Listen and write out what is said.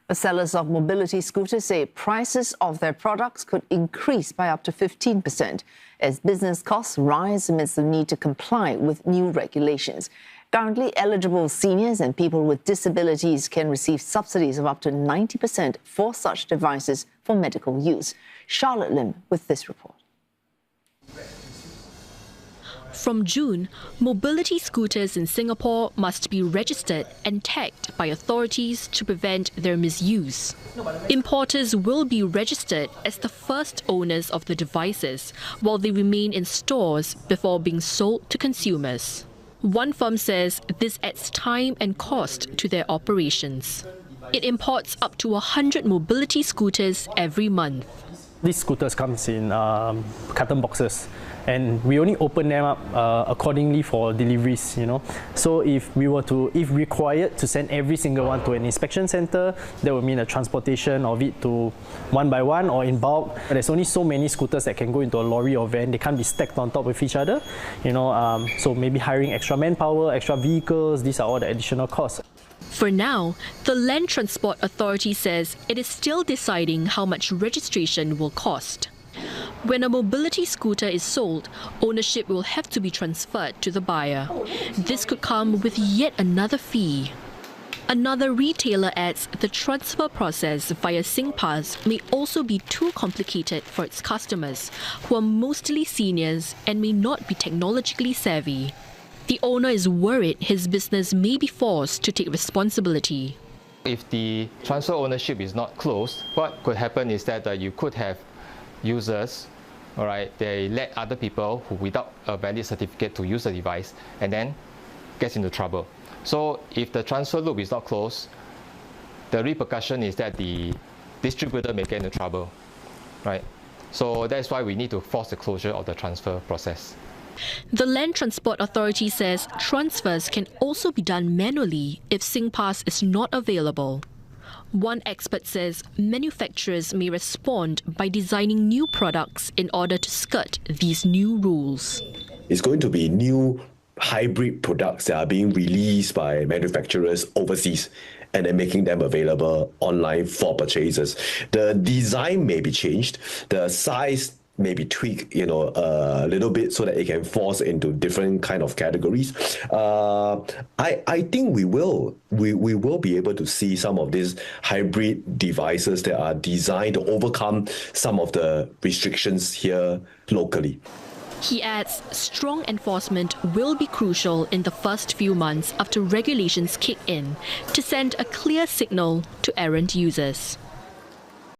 The sellers of mobility scooters say prices of their products could increase by up to 15% as business costs rise amidst the need to comply with new regulations. Currently, eligible seniors and people with disabilities can receive subsidies of up to 90% for such devices for medical use. Charlotte Lim with this report. From June, mobility scooters in Singapore must be registered and tagged by authorities to prevent their misuse. Importers will be registered as the first owners of the devices while they remain in stores before being sold to consumers. One firm says this adds time and cost to their operations. It imports up to 100 mobility scooters every month. These scooters come in carton boxes, and we only open them up accordingly for deliveries, So if required to send every single one to an inspection center, that would mean a transportation of it to one by one or in bulk. There's only so many scooters that can go into a lorry or van. They can't be stacked on top of each other, So maybe hiring extra manpower, extra vehicles, these are all the additional costs. For now, the Land Transport Authority says it is still deciding how much registration will cost. When a mobility scooter is sold, ownership will have to be transferred to the buyer. This could come with yet another fee. Another retailer adds the transfer process via SingPass may also be too complicated for its customers, who are mostly seniors and may not be technologically savvy. The owner is worried his business may be forced to take responsibility. If the transfer ownership is not closed, what could happen is that you could have users, they let other people who without a valid certificate to use the device and then gets into trouble. So if the transfer loop is not closed, the repercussion is that the distributor may get into trouble, So that's why we need to force the closure of the transfer process. The Land Transport Authority says transfers can also be done manually if SingPass is not available. One expert says manufacturers may respond by designing new products in order to skirt these new rules. It's going to be new hybrid products that are being released by manufacturers overseas and then making them available online for purchasers. The design may be changed, the size may be tweaked, a little bit so that it can fall into different kind of categories. I think we will be able to see some of these hybrid devices that are designed to overcome some of the restrictions here locally. He adds strong enforcement will be crucial in the first few months after regulations kick in to send a clear signal to errant users.